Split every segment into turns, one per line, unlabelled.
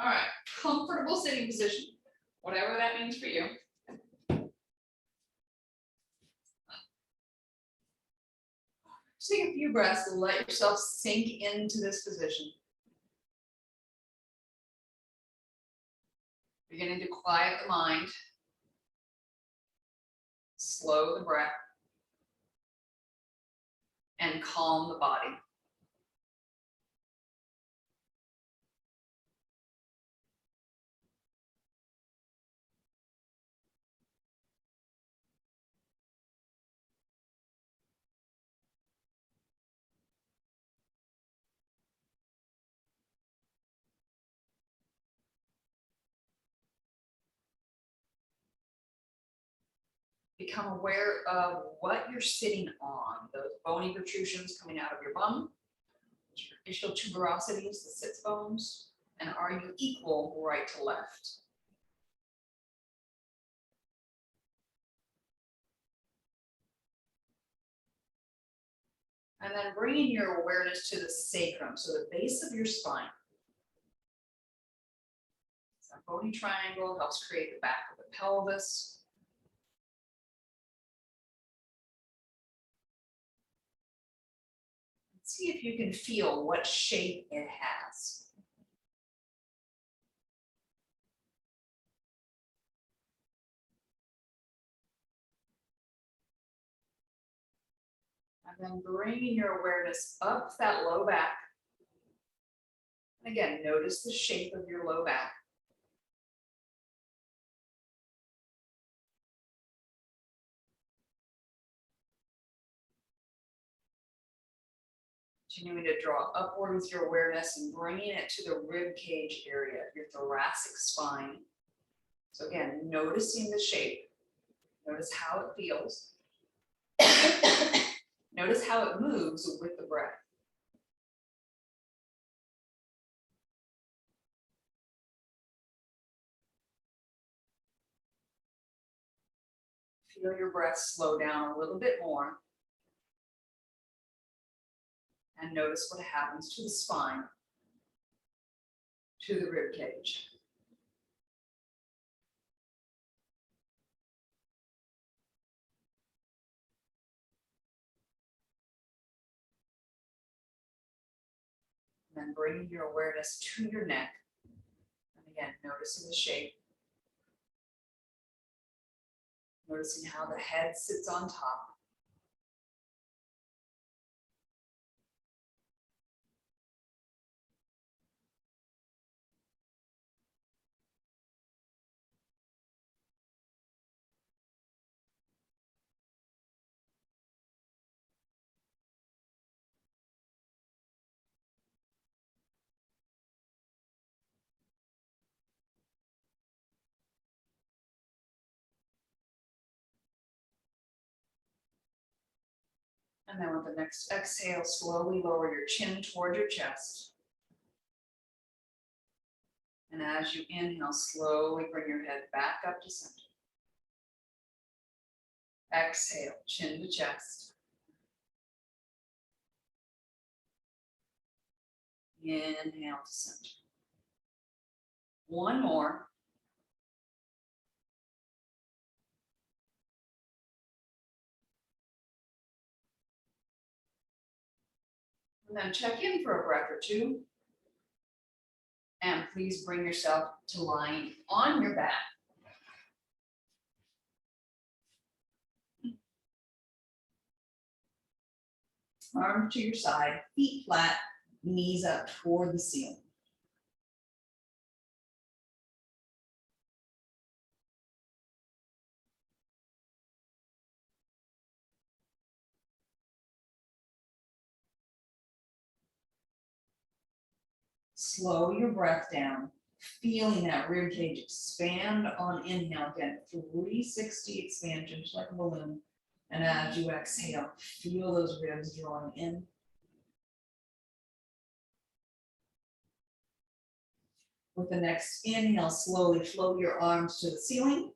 All right, comfortable sitting position, whatever that means for you. Just take a few breaths and let yourself sink into this position. Beginning to quiet the mind. Slow the breath. And calm the body. Become aware of what you're sitting on, those bony protrusions coming out of your bum, ischial tuberosities, the sits bones, and are you equal right to left? And then bringing your awareness to the sacrum, so the base of your spine. So that bony triangle helps create the back of the pelvis. See if you can feel what shape it has. And then bringing your awareness up that low back. And again, notice the shape of your low back. Continuing to draw upward with your awareness and bringing it to the rib cage area, your thoracic spine. So again, noticing the shape. Notice how it feels. Notice how it moves with the breath. Feel your breath slow down a little bit more. And notice what happens to the spine, to the rib cage. And then bringing your awareness to your neck. And again, noticing the shape. Noticing how the head sits on top. And then with the next exhale, slowly lower your chin toward your chest. And as you inhale, slowly bring your head back up to center. Exhale, chin to chest. Inhale to center. One more. And then check in for a breath or two. And please bring yourself to lying on your back. Arms to your side, feet flat, knees up toward the ceiling. Slow your breath down, feeling that rib cage expand on inhale. Again, 360 expansion, just like a balloon. And as you exhale, feel those ribs drawing in. With the next inhale, slowly float your arms to the ceiling.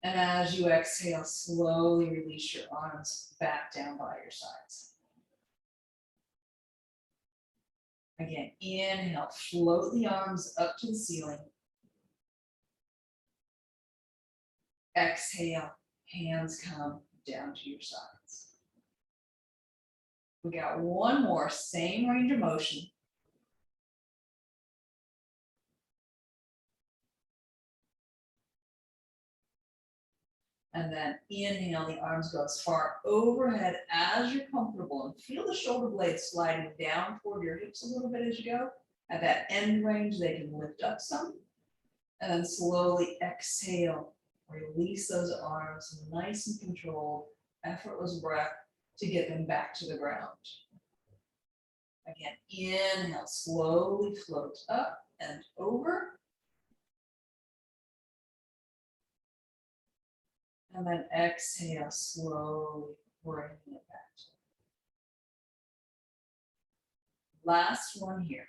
And as you exhale, slowly release your arms back down by your sides. Again, inhale, float the arms up to the ceiling. Exhale, hands come down to your sides. We got one more, same range of motion. And then inhale, the arms go as far overhead as you're comfortable, and feel the shoulder blades sliding down toward your hips a little bit as you go. At that end range, they can lift up some. And then slowly exhale, release those arms, nice and controlled, effortless breath to get them back to the ground. Again, inhale, slowly float up and over. And then exhale, slowly bringing it back. Last one here.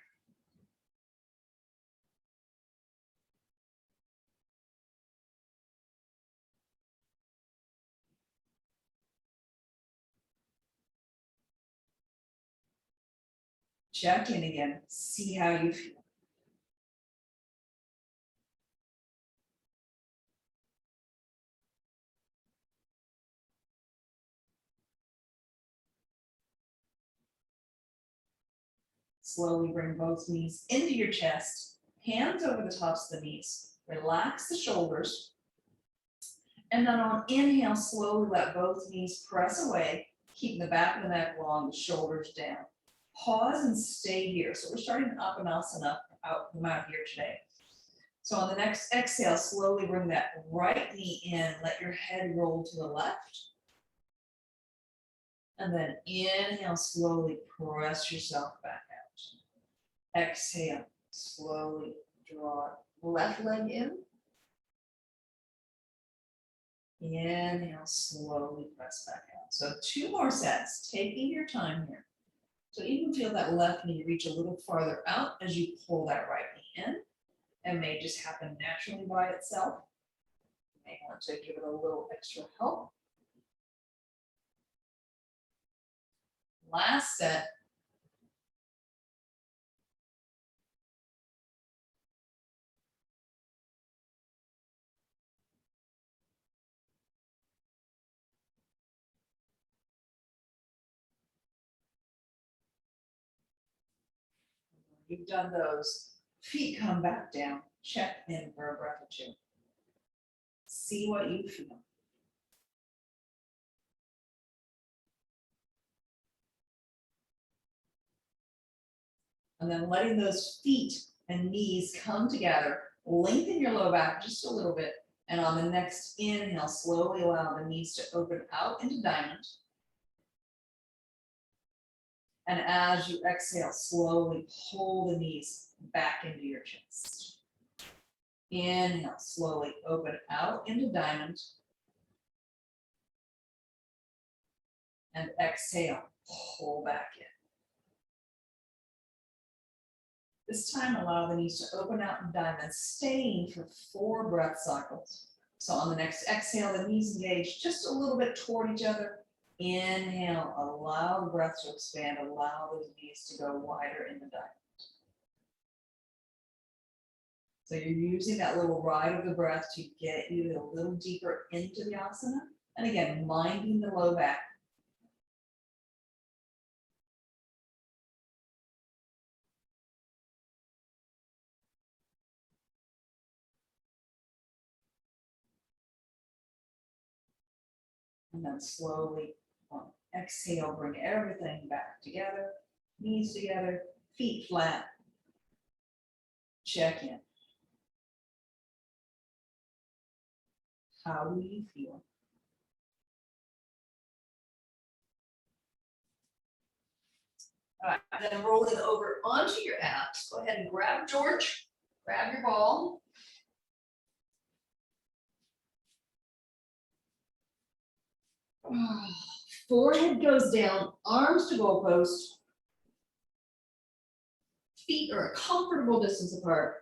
Check in again, see how you feel. Slowly bring both knees into your chest, hands over the tops of the knees. Relax the shoulders. And then on inhale, slowly let both knees press away, keeping the back of the neck long, the shoulders down. Pause and stay here. So we're starting Apanasana out here today. So on the next exhale, slowly bring that right knee in, let your head roll to the left. And then inhale, slowly press yourself back out. Exhale, slowly draw left leg in. Inhale, slowly press back out. So 2 more sets, taking your time here. So even feel that left knee reach a little farther out as you pull that right knee in. It may just happen naturally by itself. You may want to give it a little extra help. Last set. You've done those. Feet come back down. Check in for a breath or 2. See what you feel. And then letting those feet and knees come together, lengthen your low back just a little bit. And on the next inhale, slowly allow the knees to open out into diamond. And as you exhale, slowly pull the knees back into your chest. Inhale, slowly open out into diamond. And exhale, pull back in. This time, allow the knees to open out in diamond, staying for 4 breath cycles. So on the next exhale, the knees engage just a little bit toward each other. Inhale, allow the breath to expand, allow those knees to go wider in the diamond. So you're using that little ride of the breath to get you a little deeper into the asana. And again, minding the low back. And then slowly exhale, bring everything back together, knees together, feet flat. Check in. How do you feel? All right, then rolling over onto your abs. Go ahead and grab George, grab your ball. Forehead goes down, arms to goalpost. Feet are a comfortable distance apart.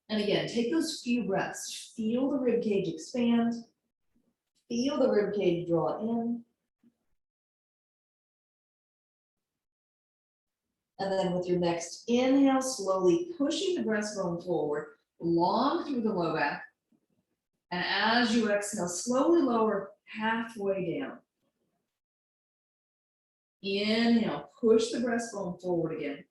And again, take those few breaths. Feel the rib cage expand. Feel the rib cage draw in. And then with your next inhale, slowly pushing the breastbone forward, long through the low back. And as you exhale, slowly lower halfway down. Inhale, push the breastbone forward again.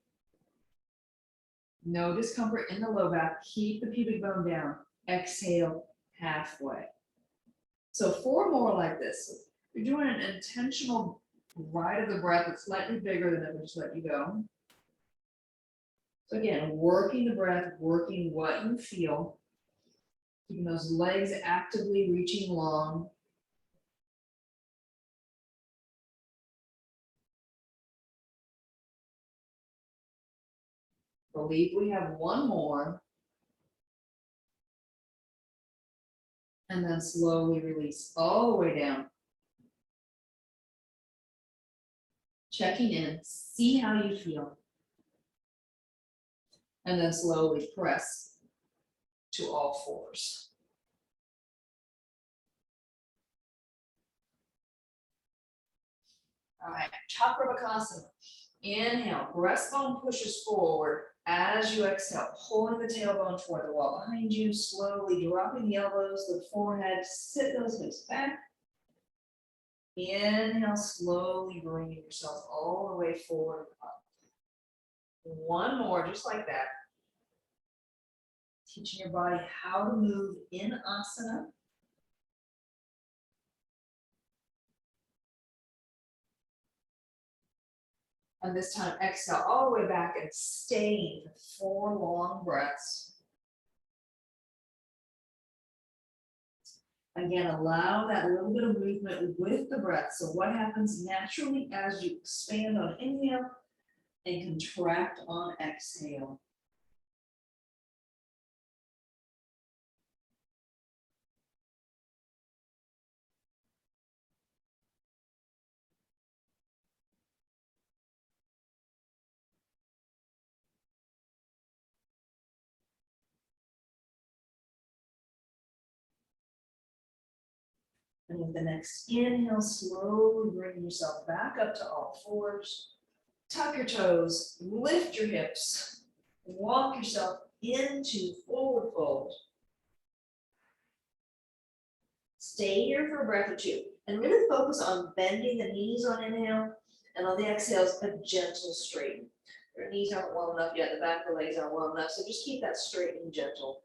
No discomfort in the low back. Keep the pubic bone down. Exhale, halfway. So 4 more like this. You're doing an intentional ride of the breath that's slightly bigger than if I just let you go. So again, working the breath, working what you feel. Keeping those legs actively reaching long. Believe we have 1 more. And then slowly release all the way down. Checking in, see how you feel. And then slowly press to all 4s. All right, Chakrabakasana. Inhale, breastbone pushes forward as you exhale, pulling the tailbone toward the wall behind you, slowly dropping the elbows, the forehead, sit those hips back. Inhale, slowly bringing yourself all the way forward up. 1 more, just like that. Teaching your body how to move in asana. And this time, exhale all the way back and staying for 4 long breaths. Again, allow that little bit of movement with the breath. So what happens naturally as you expand on inhale and contract on exhale? And with the next inhale, slowly bring yourself back up to all 4s. Tuck your toes, lift your hips, walk yourself into forward fold. Stay here for a breath or 2 and really focus on bending the knees on inhale and on the exhales, a gentle straighten. Your knees aren't warm enough yet, the back of the legs aren't warm enough, so just keep that straight and gentle.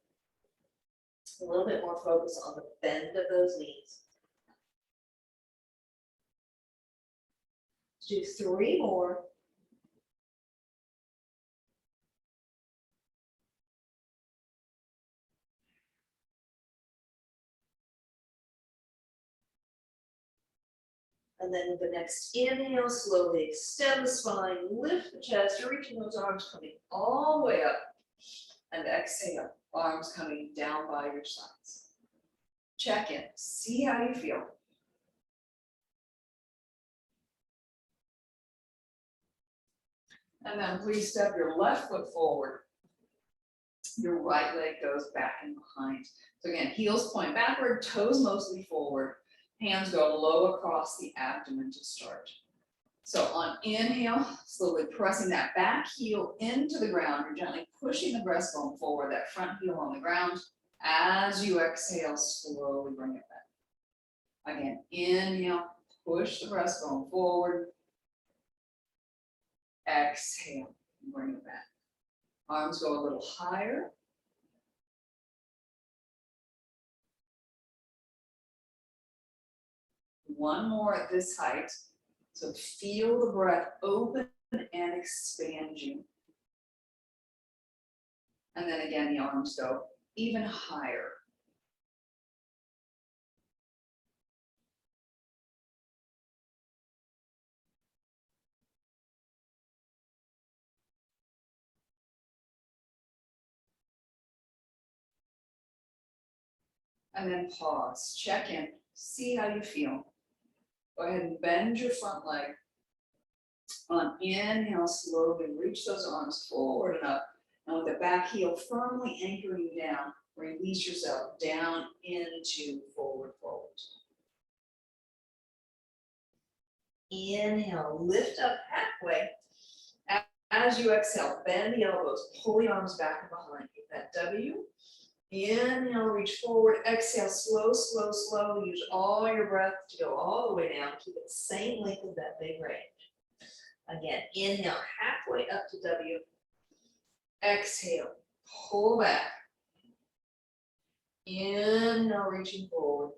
A little bit more focus on the bend of those knees. Do 3 more. And then with the next inhale, slowly extend the spine, lift the chest, you're reaching those arms coming all the way up. And exhale, arms coming down by your sides. Check in, see how you feel. And then please step your left foot forward. Your right leg goes back and behind. So again, heels point backward, toes mostly forward. Hands go low across the abdomen to start. So on inhale, slowly pressing that back heel into the ground. You're gently pushing the breastbone forward, that front heel on the ground. As you exhale, slowly bring it back. Again, inhale, push the breastbone forward. Exhale, bring it back. Arms go a little higher. One more at this height. So feel the breath open and expand you. And then again, the arms go even higher. And then pause, check in, see how you feel. Go ahead and bend your front leg. On inhale, slowly reach those arms forward and up. And with the back heel firmly anchoring you down, release yourself down into forward fold. Inhale, lift up halfway. As you exhale, bend the elbows, pull the arms back and behind. Get that W. Inhale, reach forward. Exhale, slow, slow, slow. Use all your breath to go all the way down. Keep it the same length of that big range. Again, inhale, halfway up to W. Exhale, pull back. Inhale, reaching forward.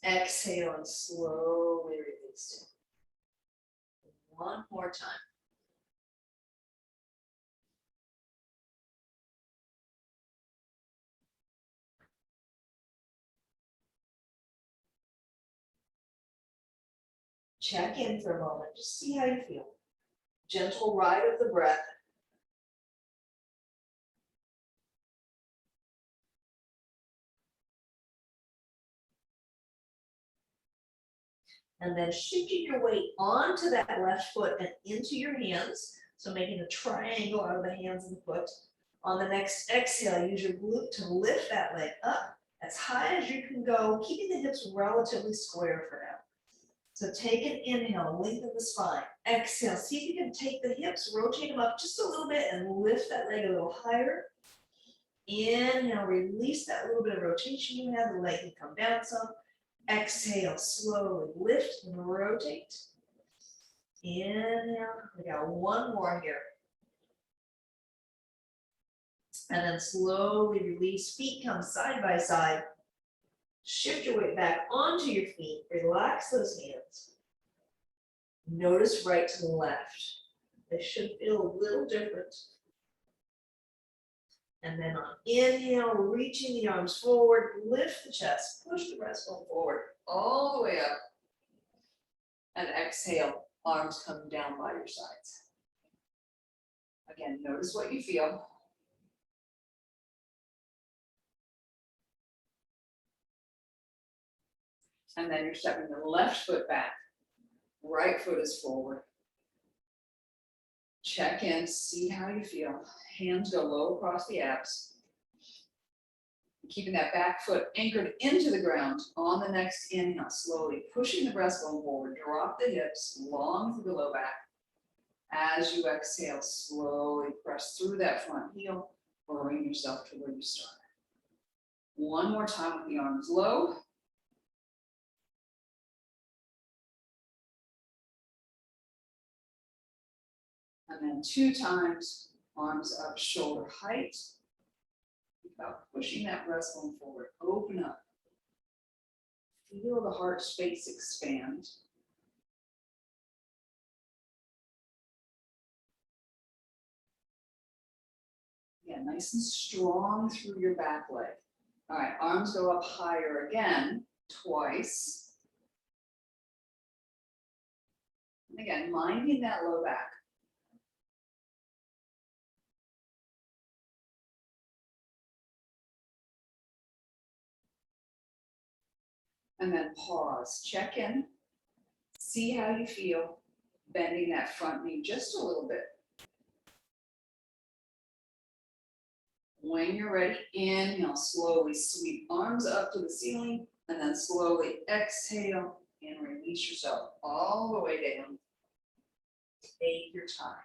Exhale and slowly release it. One more time. Check in for a moment, just see how you feel. Gentle ride of the breath. And then shifting your weight onto that left foot and into your hands. So making a triangle out of the hands and the foot. On the next exhale, use your glute to lift that leg up as high as you can go, keeping the hips relatively square for now. So take an inhale, lengthen the spine. Exhale, see if you can take the hips, rotate them up just a little bit and lift that leg a little higher. Inhale, release that little bit of rotation you have, the leg can come down some. Exhale, slowly lift and rotate. Inhale, we got one more here. And then slowly release, feet come side by side. Shift your weight back onto your feet, relax those hands. Notice right to the left. They should feel a little different. And then on inhale, reaching the arms forward, lift the chest, push the breastbone forward, all the way up. And exhale, arms come down by your sides. Again, notice what you feel. And then you're stepping the left foot back, right foot is forward. Check in, see how you feel. Hands go low across the abs. Keeping that back foot anchored into the ground. On the next inhale, slowly pushing the breastbone forward, drop the hips, long through the low back. As you exhale, slowly press through that front heel, bring yourself to where you started. One more time with the arms low. And then 2 times, arms up, shoulder height. About pushing that breastbone forward, open up. Feel the heart space expand. Yeah, nice and strong through your back leg. All right, arms go up higher again, twice. And again, minding that low back. And then pause, check in, see how you feel, bending that front knee just a little bit. When you're ready, inhale, slowly sweep arms up to the ceiling, and then slowly exhale and release yourself all the way down. Take your time.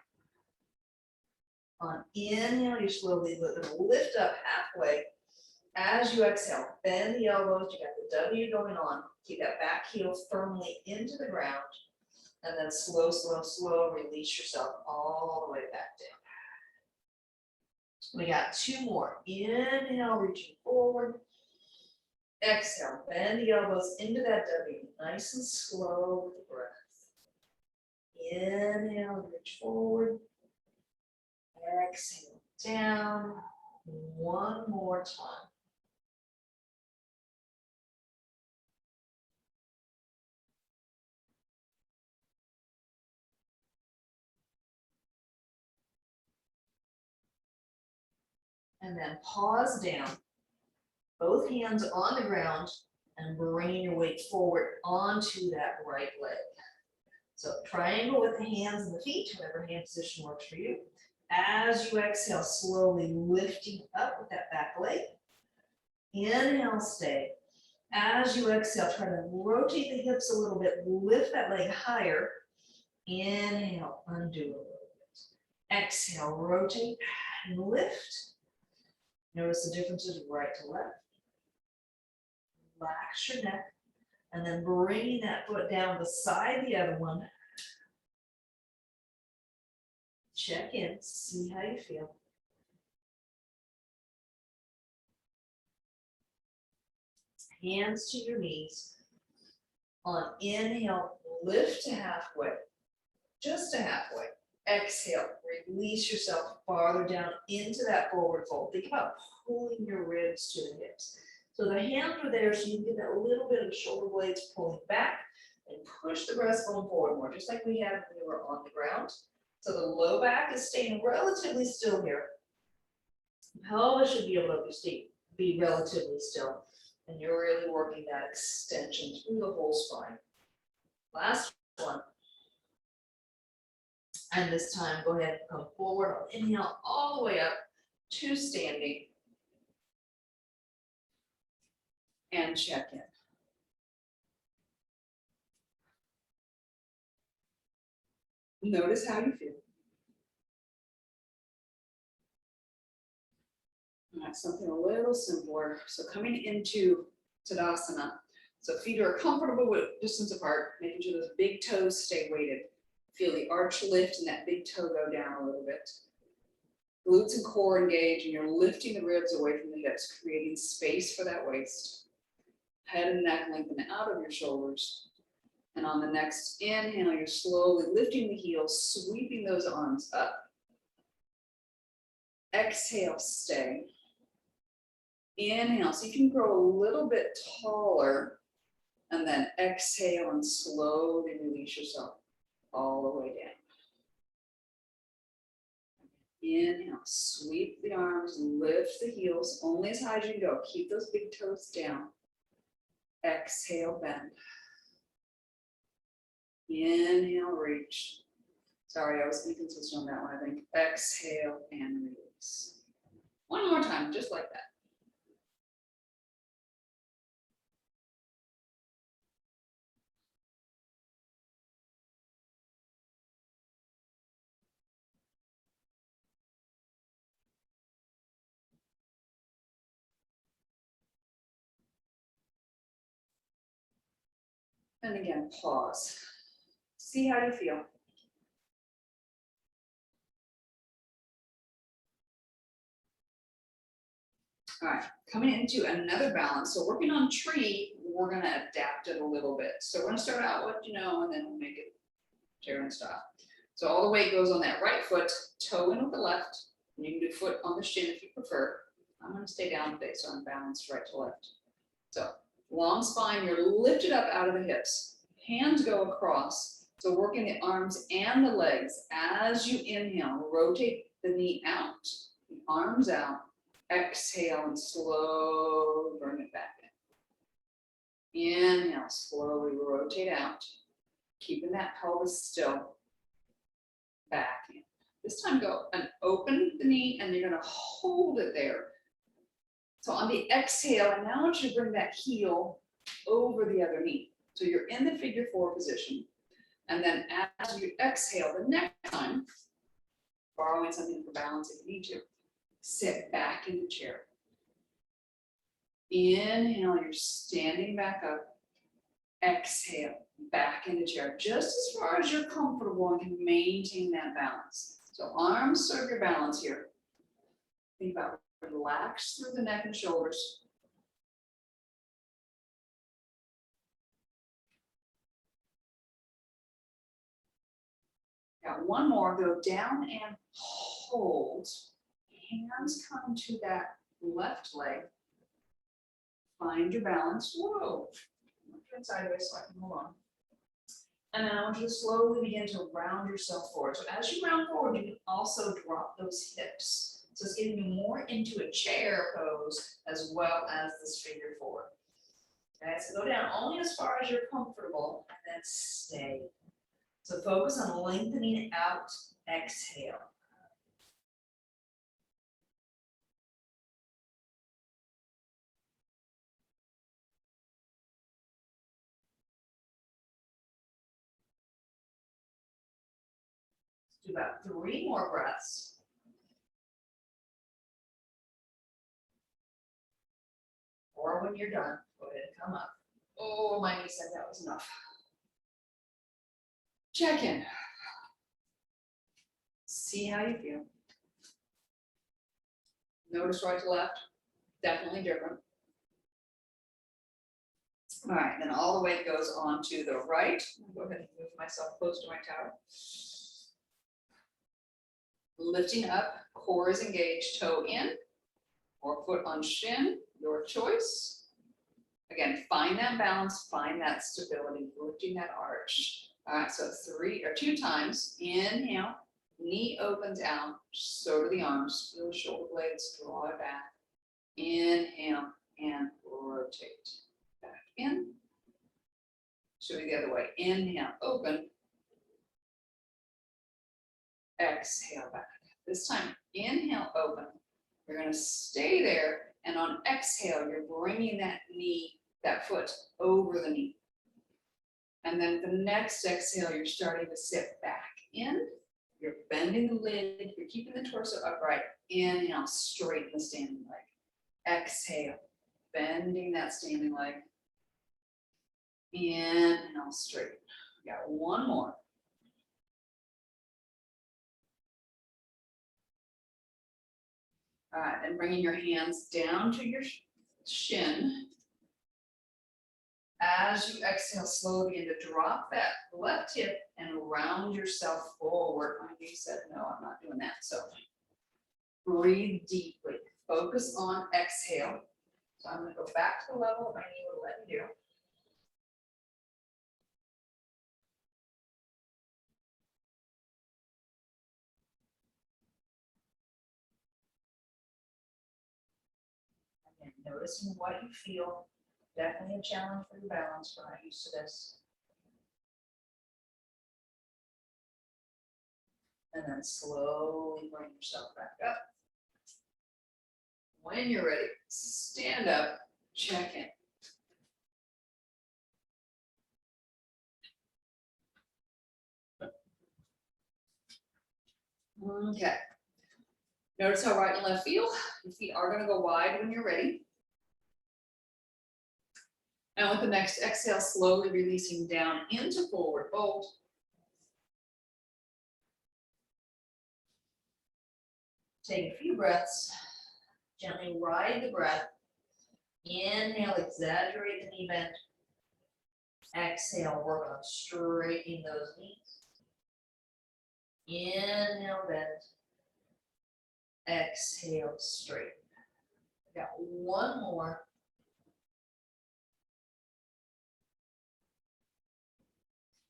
On inhale, you slowly lift up halfway. As you exhale, bend the elbows, you got the W going on. Keep that back heel firmly into the ground. And then slow, slow, slow, release yourself all the way back down. We got 2 more. Inhale, reaching forward. Exhale, bend the elbows into that W. Nice and slow with the breath. Inhale, reach forward. Exhale, down. One more time. And then pause down, both hands on the ground, and bring your weight forward onto that right leg. So triangle with the hands and the feet, whatever hand position works for you. As you exhale, slowly lifting up with that back leg. Inhale, stay. As you exhale, try to rotate the hips a little bit, lift that leg higher. Inhale, undo a little bit. Exhale, rotate and lift. Notice the differences right to left. Relax your neck, and then bringing that foot down beside the other one. Check in, see how you feel. Hands to your knees. On inhale, lift to halfway, just to halfway. Exhale, release yourself farther down into that forward fold. Think about pulling your ribs to the hips. So the hands are there so you can get that little bit of the shoulder blades pulling back and push the breastbone forward more, just like we had when we were on the ground. So the low back is staying relatively still here. Pelvis should be able to be relatively still. And you're really working that extension through the whole spine. Last one. And this time, go ahead and come forward. I'll inhale all the way up to standing. And check in. Notice how you feel. All right, something a little simpler. So coming into Tadasana. So feet are comfortable with distance apart, making sure those big toes stay weighted. Feel the arch lift and that big toe go down a little bit. Glutes and core engage, and you're lifting the ribs away from the hips, creating space for that waist. Head and neck lengthen out of your shoulders. And on the next inhale, you're slowly lifting the heels, sweeping those arms up. Exhale, stay. Inhale, so you can grow a little bit taller, and then exhale and slowly release yourself all the way down. Inhale, sweep the arms, lift the heels only as high as you can go. Keep those big toes down. Exhale, bend. Inhale, reach. Sorry, I was inconsistent on that one, I think. Exhale and release. One more time, just like that. And again, pause. See how you feel. All right, coming into another balance. So working on tree, we're gonna adapt it a little bit. So we're gonna start out with, and then we'll make it chair and style. So all the weight goes on that right foot, toe in with the left. And you can do foot on the shin if you prefer. I'm gonna stay down today, so I'm balanced right to left. So long spine, you're lifted up out of the hips. Hands go across. So working the arms and the legs. As you inhale, rotate the knee out, the arms out. Exhale and slowly bring it back in. Inhale, slowly rotate out. Keeping that pelvis still. Back in. This time go and open the knee, and you're gonna hold it there. So on the exhale, and now I want you to bring that heel over the other knee. So you're in the figure four position. And then as you exhale, the next time, borrowing something for balance if you need to, sit back in the chair. Inhale, you're standing back up. Exhale, back in the chair, just as far as you're comfortable and can maintain that balance. So arms serve your balance here. Think about relax through the neck and shoulders. Got one more, go down and hold. Hands come to that left leg. Find your balance. Whoa. Turn sideways so I can hold on. And then I want you to slowly begin to round yourself forward. So as you round forward, you can also drop those hips. So it's getting you more into a chair pose as well as this figure four. Okay, so go down only as far as you're comfortable and then stay. So focus on lengthening out, exhale. Do about 3 more breaths. Or when you're done, go ahead and come up. Oh, my knee said that was enough. Check in. See how you feel. Notice right to left, definitely different. All right, then all the weight goes on to the right. Go ahead and move myself close to my tower. Lifting up, core is engaged, toe in, or foot on shin, your choice. Again, find that balance, find that stability, lifting that arch. All right, so 2 times. Inhale, knee opens out, so do the arms. Feel the shoulder blades, draw it back. Inhale and rotate. Back in. Should be the other way. Inhale, open. Exhale back. This time, inhale, open. You're going to stay there, and on exhale, you're bringing that knee, that foot over the knee. And then the next exhale, you're starting to sit back in. You're bending the lid. You're keeping the torso upright. Inhale, straighten the standing leg. Exhale, bending that standing leg. Inhale, straighten. We got one more. All right, and bringing your hands down to your shin. As you exhale, slowly begin to drop that left hip and round yourself forward. My knee said, no, I'm not doing that. So breathe deeply. Focus on exhale. So I'm going to go back to the level my knee will let me do. Again, noticing what you feel. Definitely a challenge for your balance. We're not used to this. And then slowly bring yourself back up. When you're ready, stand up, check in. Okay. Notice how right and left feel. Your feet are going to go wide when you're ready. And with the next exhale, slowly releasing down into forward fold. Take a few breaths. Gently ride the breath. Inhale, exaggerate the knee bend. Exhale, work on straightening those knees. Inhale, bend. Exhale, straighten. Got one more.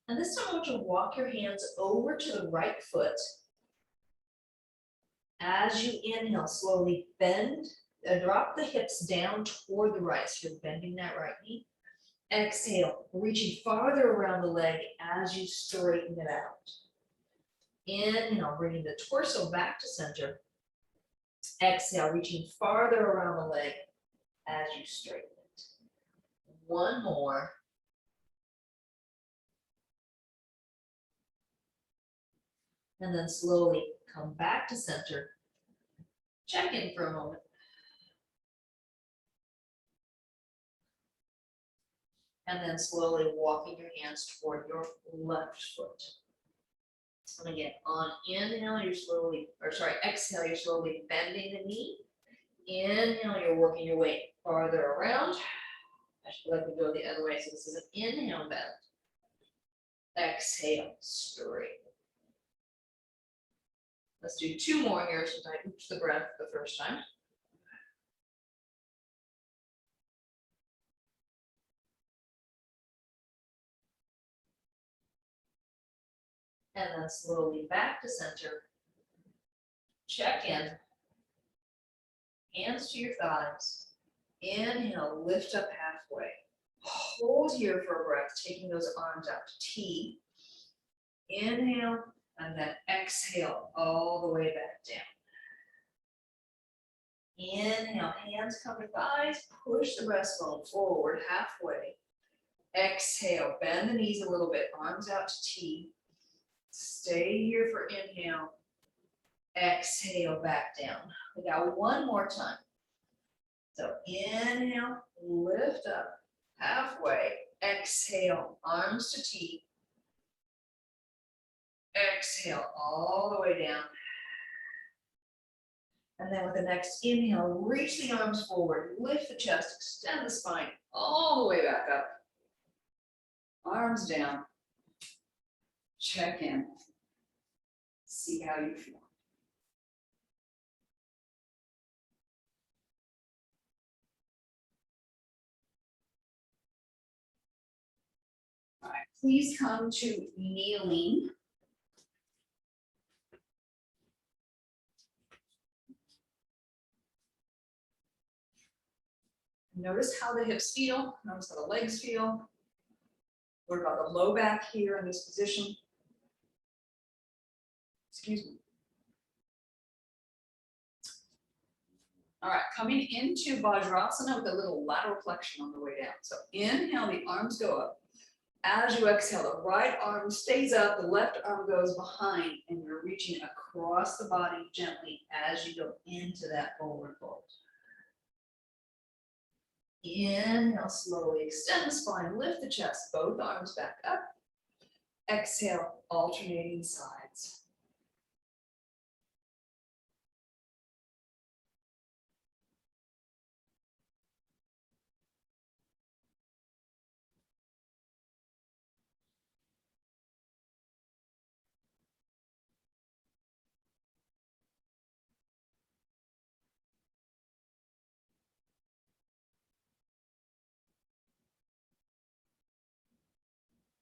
And this time I want you to walk your hands over to the right foot. As you inhale, slowly bend, drop the hips down toward the right. So you're bending that right knee. Exhale, reaching farther around the leg as you straighten it out. Inhale, bringing the torso back to center. Exhale, reaching farther around the leg as you straighten it. One more. And then slowly come back to center. Check in for a moment. And then slowly walking your hands toward your left foot. And again, on inhale, you're exhale, you're slowly bending the knee. Inhale, you're working your way farther around. I should let me go the other way. So this is an inhale bend. Exhale, straight. Let's do 2 more here since I ooped the breath the first time. And then slowly back to center. Check in. Hands to your thighs. Inhale, lift up halfway. Hold here for a breath, taking those arms out to T. Inhale, and then exhale all the way back down. Inhale, hands come to thighs, push the breastbone forward halfway. Exhale, bend the knees a little bit, arms out to T. Stay here for inhale. Exhale back down. We got one more time. So inhale, lift up, halfway. Exhale, arms to T. Exhale all the way down. And then with the next inhale, reach the arms forward, lift the chest, extend the spine all the way back up. Arms down. Check in. See how you feel. All right, please come to kneeling. Notice how the hips feel. Notice how the legs feel. What about the low back here in this position? Excuse me. All right, coming into Vajrasana with a little lateral flexion on the way down. So inhale, the arms go up. As you exhale, the right arm stays up, the left arm goes behind, and you're reaching across the body gently as you go into that forward fold. Inhale, slowly extend the spine, lift the chest, both arms back up. Exhale, alternating sides.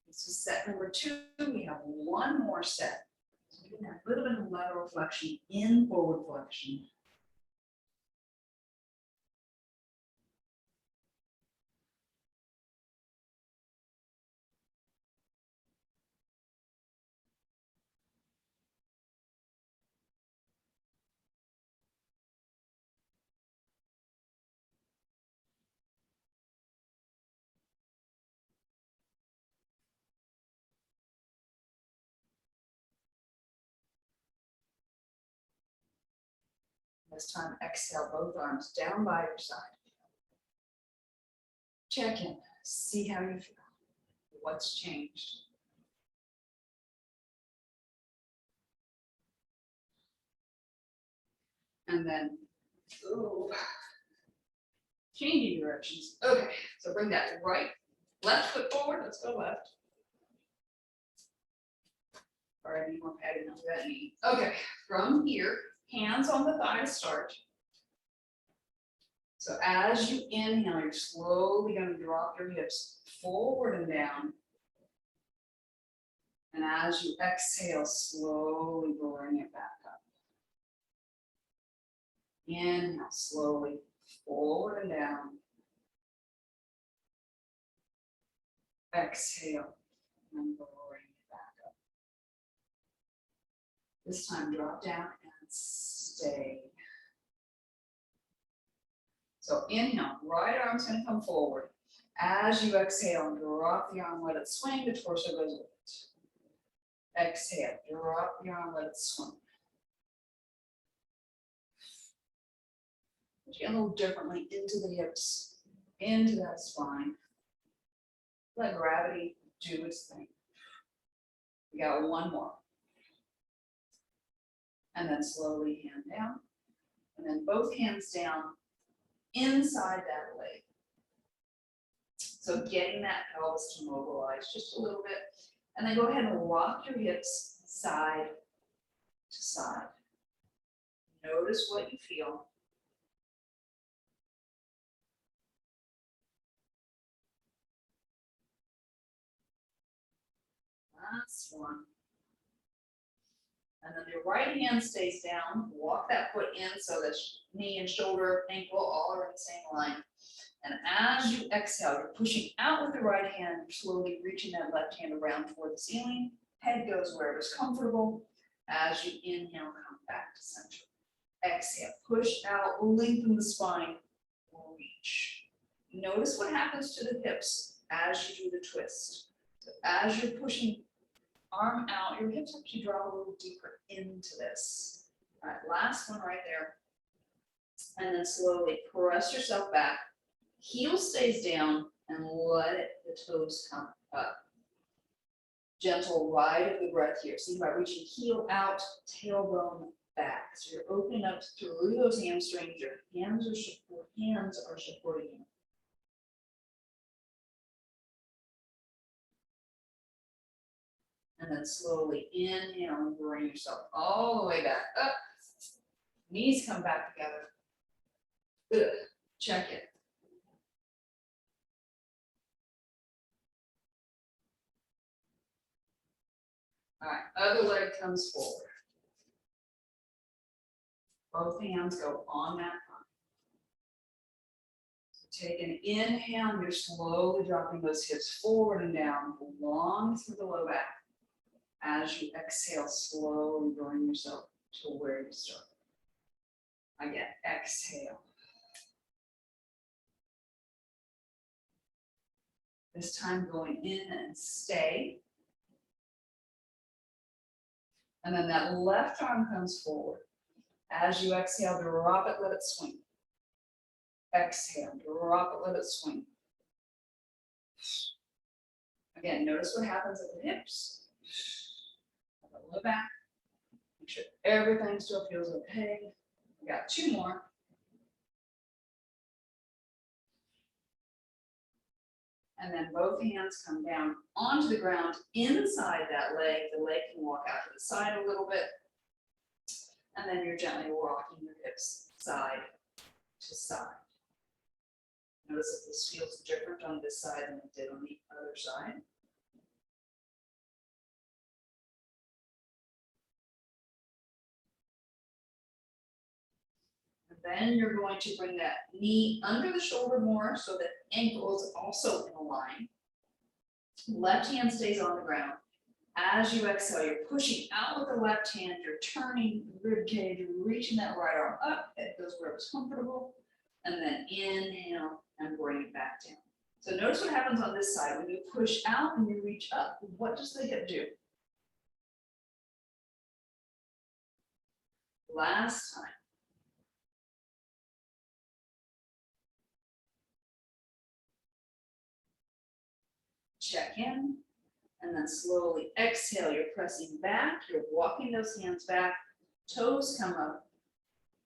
This is set number 2. We have one more set. So we're doing a little bit of lateral flexion in forward flexion. This time, exhale, both arms down by your side. Check in, see how you feel. What's changed? And then, ooh, changing directions. Okay, so bring that left foot forward. Let's go left. All right, any more padding on that knee. Okay, from here, hands on the thighs start. So as you inhale, you're slowly going to drop your hips forward and down. And as you exhale, slowly bring it back up. Inhale, slowly forward and down. Exhale, and bring it back up. This time, drop down and stay. So inhale, right arm's going to come forward. As you exhale, drop the arm, let it swing, the torso goes with it. Exhale, drop the arm, let it swing. Get a little differently into the hips, into that spine. Let gravity do its thing. We got one more. And then slowly hand down. And then both hands down inside that leg. So getting that pelvis to mobilize just a little bit. And then go ahead and rock your hips side to side. Notice what you feel. Last one. And then your right hand stays down. Walk that foot in so that knee and shoulder, ankle, all are in the same line. And as you exhale, you're pushing out with the right hand, you're slowly reaching that left hand around toward the ceiling. Head goes wherever's comfortable. As you inhale, come back to center. Exhale, push out, lengthen the spine, reach. Notice what happens to the hips as you do the twist. So as you're pushing arm out, your hips actually drop a little deeper into this. All right, last one right there. And then slowly press yourself back, heel stays down, and let the toes come up. Gentle ride of the breath here. See, by reaching heel out, tailbone back. So you're opening up through those hamstrings. Your hands are supporting you. And then slowly inhale and bring yourself all the way back up. Knees come back together. Good. Check it. All right, other leg comes forward. Both hands go on that front. So take an inhale, and you're slowly dropping those hips forward and down, long through the low back. As you exhale, slowly bring yourself to where you started. Again, exhale. This time going in and stay. And then that left arm comes forward. As you exhale, drop it, let it swing. Exhale, drop it, let it swing. Again, notice what happens at the hips. A little back. Make sure everything still feels okay. We got two more. And then both hands come down onto the ground inside that leg. The leg can walk out to the side a little bit. And then you're gently rocking your hips side to side. Notice if this feels different on this side than it did on the other side. And then you're going to bring that knee under the shoulder more so that ankle is also in a line. Left hand stays on the ground. As you exhale, you're pushing out with the left hand, you're turning the rib cage, reaching that right arm up, it goes where it's comfortable, and then inhale and bring it back down. So notice what happens on this side. When you push out and you reach up, what does the hip do? Last time. Check in. And then slowly exhale, you're pressing back, you're walking those hands back, toes come up.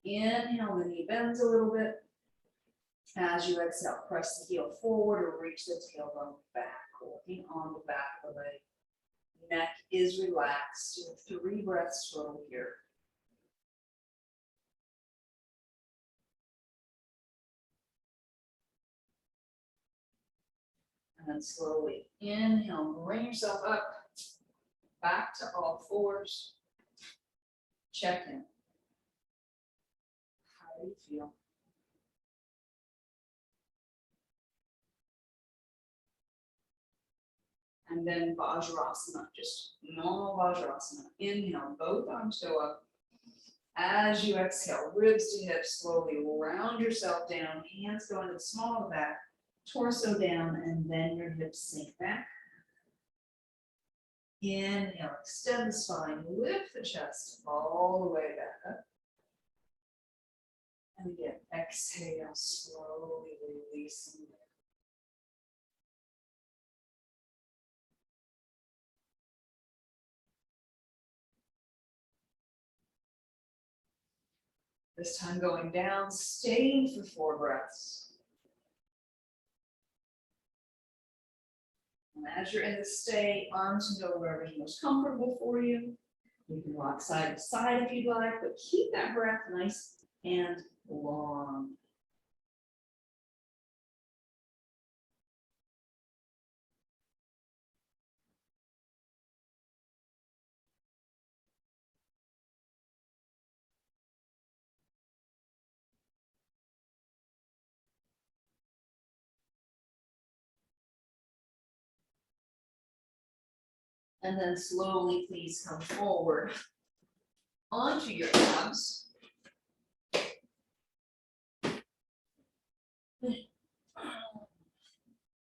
Inhale, the knee bends a little bit. As you exhale, press the heel forward or reach the tailbone back, working on the back of the leg. Neck is relaxed. You have 3 breaths total here. And then slowly inhale, bring yourself up, back to all fours. Check in. How do you feel? And then Vajrasana, just normal Vajrasana. Inhale, both arms go up. As you exhale, ribs to hips, slowly round yourself down, hands go into the small of the back, torso down, and then your hips sink back. Inhale, extend the spine, lift the chest all the way back up. And again, exhale, slowly releasing. This time going down, staying for 4 breaths. And as you're in the stay, arms can go wherever is most comfortable for you. You can rock side to side if you'd like, but keep that breath nice and long. And then slowly, please come forward onto your abs.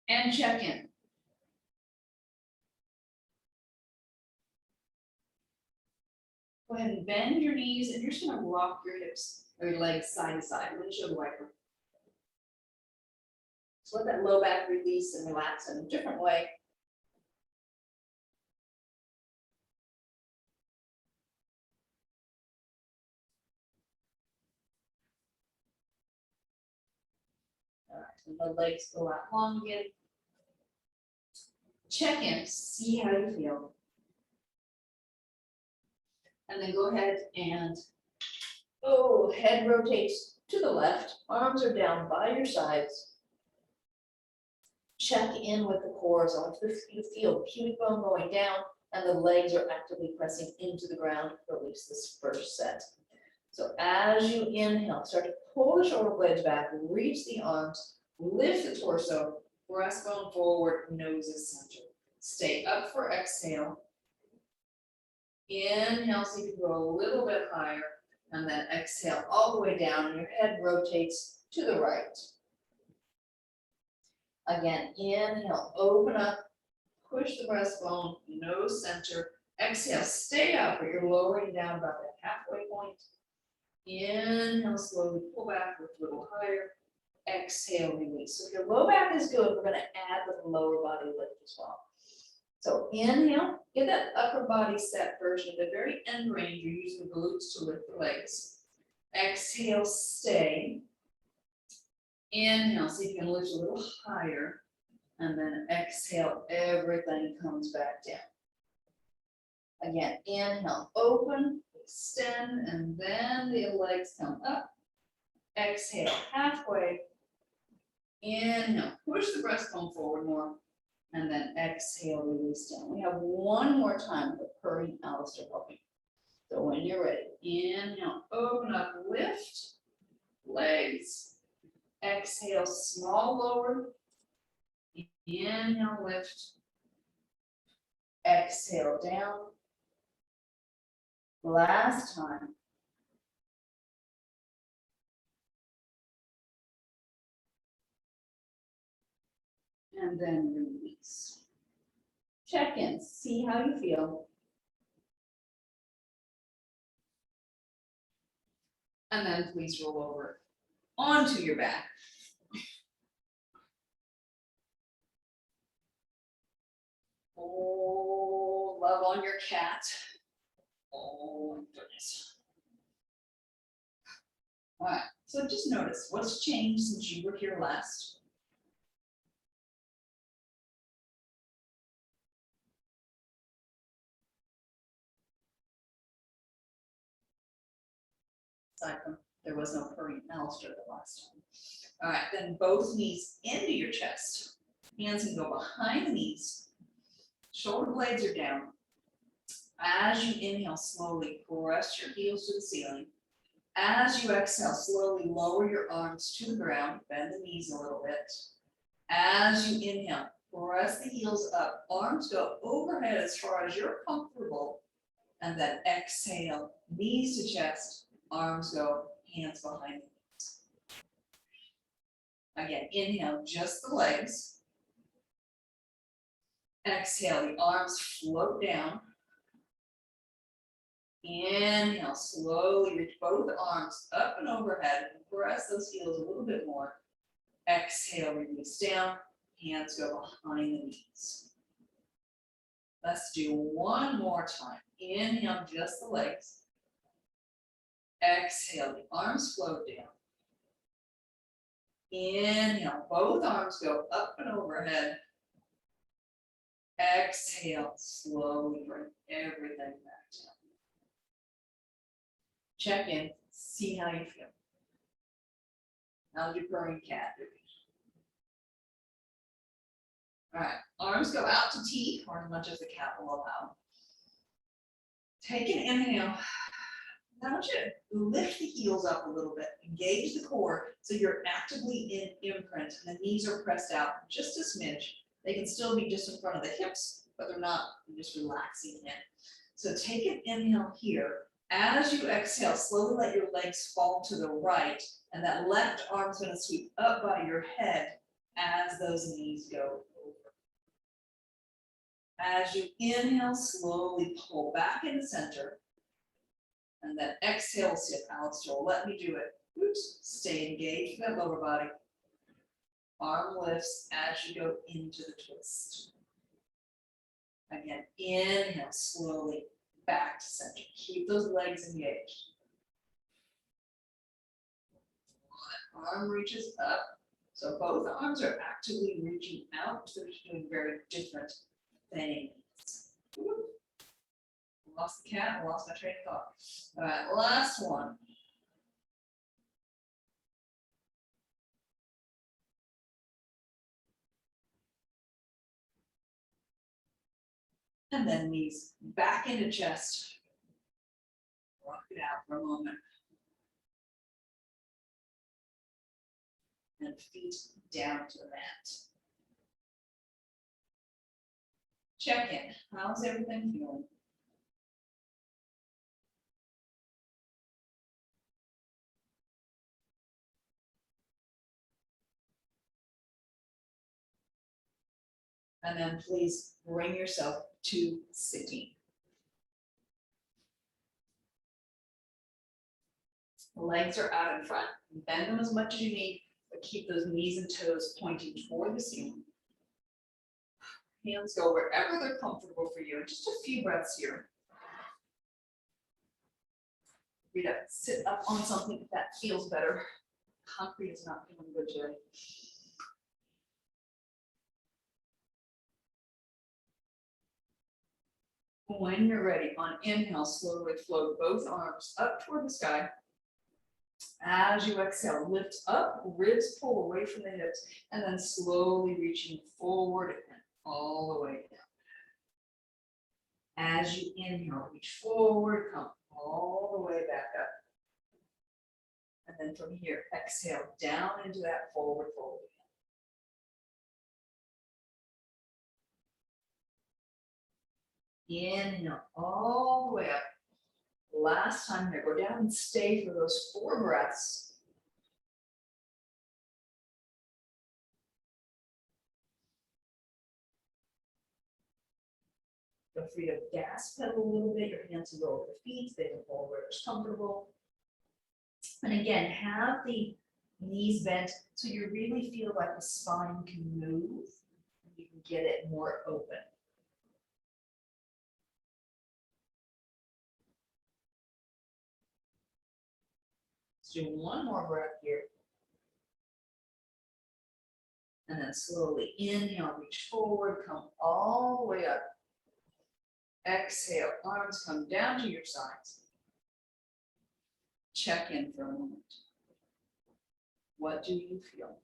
And check in.
Go ahead and bend your knees and you're just gonna rock your hips or your legs side to side, windshield wiper. So let that low back release and relax in a different way. All right, and the legs go out long again. Check in, see how you feel. And then go ahead and, head rotates to the left, arms are down by your sides. Check in with the core, so you feel pubic bone going down and the legs are actively pressing into the ground for at least this first set. So as you inhale, start to pull the shoulder blades back, reach the arms, lift the torso, breastbone forward, nose is center. Stay up for exhale. Inhale, so you can go a little bit higher, and then exhale all the way down, and your head rotates to the right. Again, inhale, open up, push the breastbone, nose center. Exhale, stay up, but you're lowering down about that halfway point. Inhale, slowly pull back, lift a little higher. Exhale, release. So if your low back is good, we're going to add the lower body lift as well. So inhale, get that upper body set version. At the very end range, you're using the glutes to lift the legs. Exhale, stay. Inhale, see if you can lift a little higher. And then exhale, everything comes back down. Again, inhale, open, extend, and then the legs come up. Exhale, halfway. Inhale, push the breastbone forward more. And then exhale, release down. We have one more time with purring Alistair puppy. So when you're ready, inhale, open up, lift, legs. Exhale, small lower. Inhale, lift. Exhale, down. Last time. And then release. Check in, see how you feel. And then please roll over onto your back. Oh, love on your cat. Oh, my goodness. All right, so just notice what's changed since you were here last. Aside from there was no purring Alistair the last time. All right, then both knees into your chest. Hands can go behind the knees. Shoulder blades are down. As you inhale, slowly press your heels to the ceiling. As you exhale, slowly lower your arms to the ground, bend the knees a little bit. As you inhale, press the heels up, arms go overhead as far as you're comfortable, and then exhale, knees to chest, arms go, hands behind the knees. Again, inhale, just the legs. Exhale, the arms float down. Inhale, slowly reach both arms up and overhead and press those heels a little bit more. Exhale, release down, hands go behind the knees. Let's do one more time. Inhale, just the legs. Exhale, the arms float down. Inhale, both arms go up and overhead. Exhale, slowly bring everything back down. Check in, see how you feel. How's your purring cat doing? All right, arms go out to T, or as much as the cat will allow. Take an inhale. Now I want you to lift the heels up a little bit, engage the core so you're actively in imprint and the knees are pressed out just a smidge. They can still be just in front of the hips, but they're not, you're just relaxing in. So take an inhale here. As you exhale, slowly let your legs fall to the right, and that left arm's going to sweep up by your head as those knees go over. As you inhale, slowly pull back in the center.
And then exhale, sit out, so let me do it. Oops, stay engaged with that lower body. Arm lifts as you go into the twist. Again, inhale slowly back to center. Keep those legs engaged. Arm reaches up. So both arms are actively reaching out. They're doing very different things. Lost the cat, lost my train of thought. All right, last one. And then knees back into chest. Rock it out for a moment. And feet down to the mat. Check in. How's everything feeling? And then please bring yourself to sitting. The legs are out in front. Bend them as much as you need, but keep those knees and toes pointing toward the ceiling. Hands go wherever they're comfortable for you. Just a few breaths here. Read up, sit up on something if that feels better. Concrete is not feeling good today. When you're ready, on inhale, slowly float both arms up toward the sky. As you exhale, lift up, ribs pull away from the hips, and then slowly reaching forward and all the way down. As you inhale, reach forward, come all the way back up. And then from here, exhale down into that forward fold. Inhale all the way up. Last time here, go down and stay for those 4 breaths. Feel free to gas pedal a little bit. Your hands will go over the feet. They can fall where it's comfortable. And again, have the knees bent so you really feel like the spine can move. And you can get it more open. Let's do one more breath here. And then slowly inhale, reach forward, come all the way up. Exhale, arms come down to your sides. Check in for a moment. What do you feel?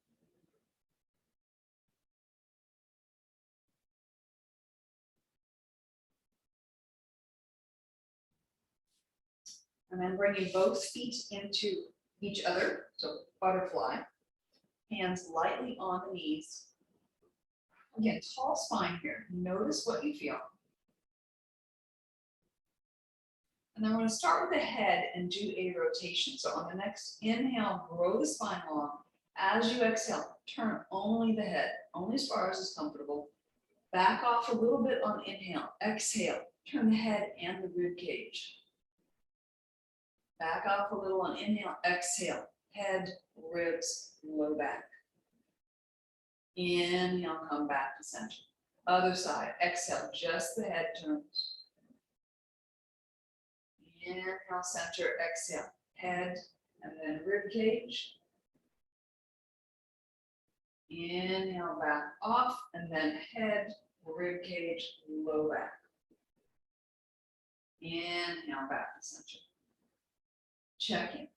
And then bringing both feet into each other, so butterfly. Hands lightly on the knees. Again, tall spine here. Notice what you feel. And then we're going to start with the head and do a rotation. So on the next inhale, grow the spine long. As you exhale, turn only the head, only as far as is comfortable. Back off a little bit on inhale. Exhale, turn the head and the rib cage. Back off a little on inhale. Exhale, head, ribs, low back. Inhale, come back to center. Other side, exhale, just the head turns. Inhale, center, exhale, head, and then rib cage. Inhale, back off, and then head, rib cage, low back. Inhale, back to center. Check in.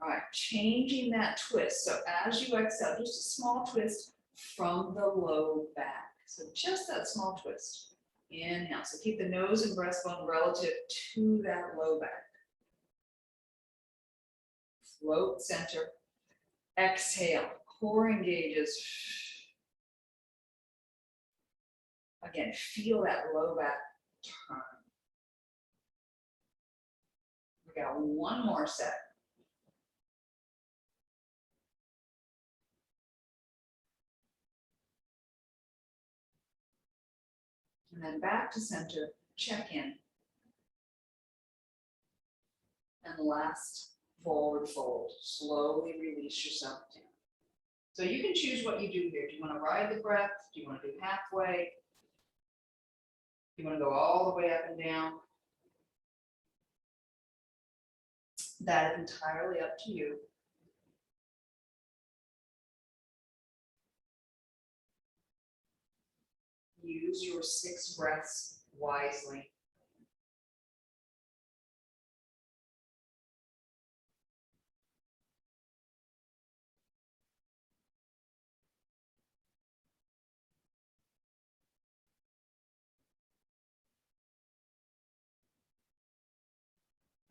All right, changing that twist. So as you exhale, just a small twist from the low back. So just that small twist. Inhale, so keep the nose and breastbone relative to that low back. Float center. Exhale, core engages. Again, feel that low back turn. We got one more set. And then back to center, check in.
And last, forward fold. Slowly release yourself down. So you can choose what you do here. Do you want to ride the breath? Do you want to do halfway? Do you want to go all the way up and down? That is entirely up to you. Use your 6 breaths wisely.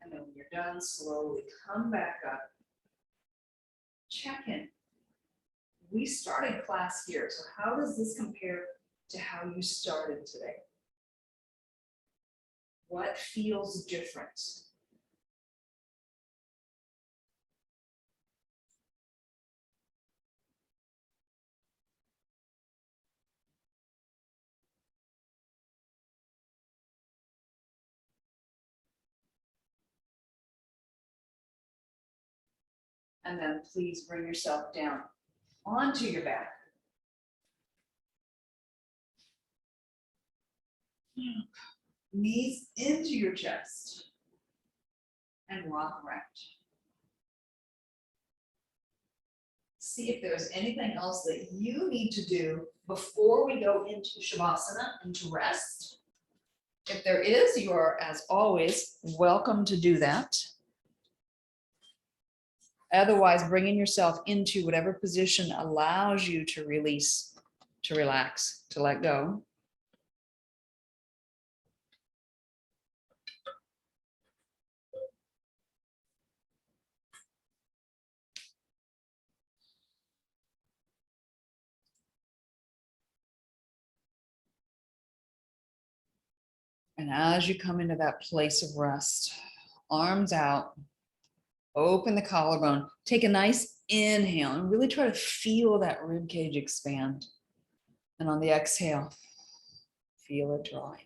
And then when you're done, slowly come back up. Check in. We started class here, so how does this compare to how you started today? What feels different? And then please bring yourself down onto your back. Knees into your chest and rock around. See if there's anything else that you need to do before we go into Shavasana, into rest. If there is, you are, as always, welcome to do that. Otherwise, bringing yourself into whatever position allows you to release, to relax, to let go. And as you come into that place of rest, arms out, open the collarbone, take a nice inhale and really try to feel that rib cage expand. And on the exhale, feel it drawing.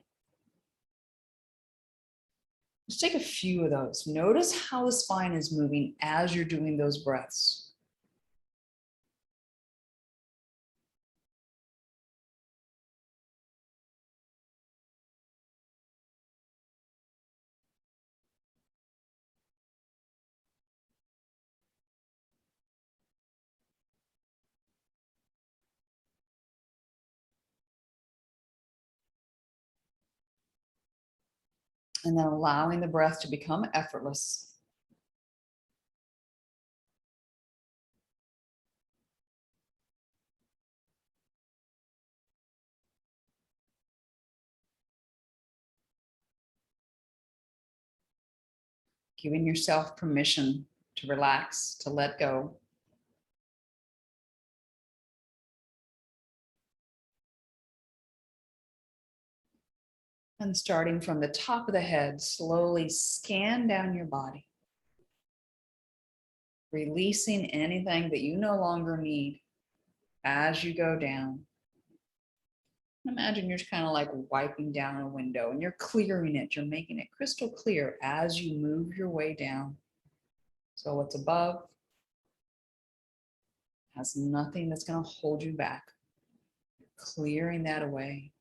Just take a few of those. Notice how the spine is moving as you're doing those breaths. And then allowing the breath to become effortless. Giving yourself permission to relax, to let go. And starting from the top of the head, slowly scan down your body. Releasing anything that you no longer need as you go down. Imagine you're just kind of like wiping down a window and you're clearing it. You're making it crystal clear as you move your way down. So what's above has nothing that's going to hold you back. Clearing that away.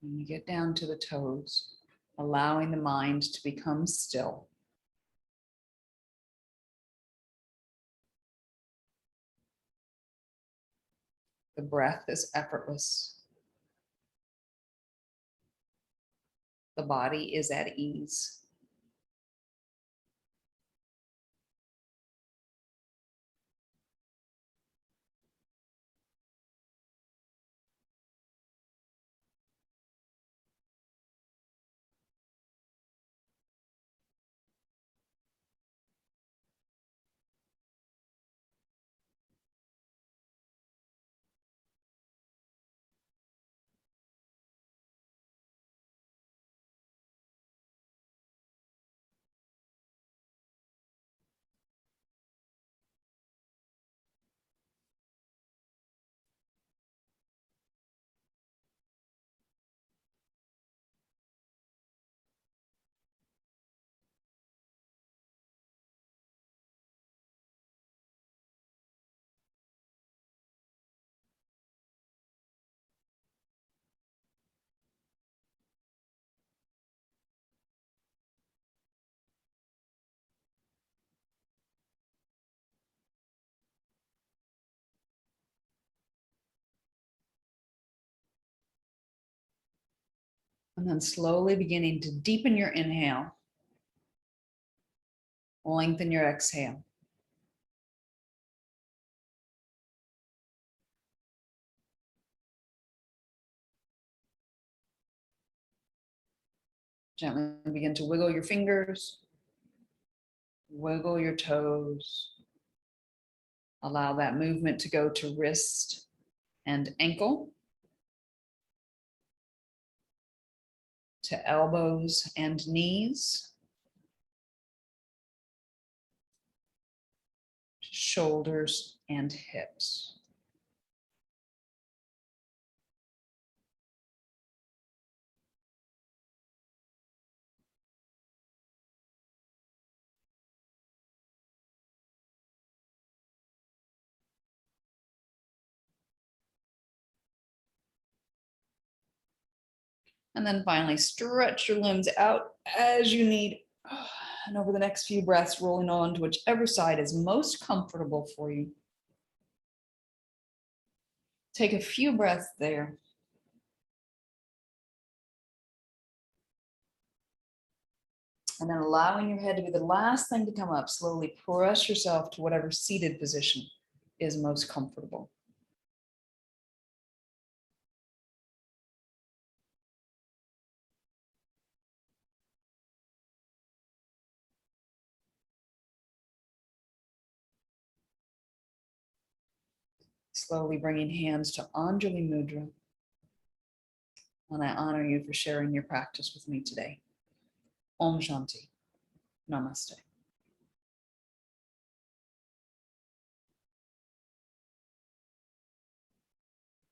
When you get down to the toes, allowing the mind to become still. The breath is effortless. The body is at ease.
And then slowly beginning to deepen your inhale. Lengthen your exhale. Gently begin to wiggle your fingers, wiggle your toes. Allow that movement to go to wrist and ankle, to elbows and knees, shoulders and hips. And then finally, stretch your limbs out as you need. And over the next few breaths, rolling on to whichever side is most comfortable for you. Take a few breaths there. And then allowing your head to be the last thing to come up, slowly press yourself to whatever seated position is most comfortable. Slowly bringing hands to Anjali Mudra. And I honor you for sharing your practice with me today. Om Shanti. Namaste.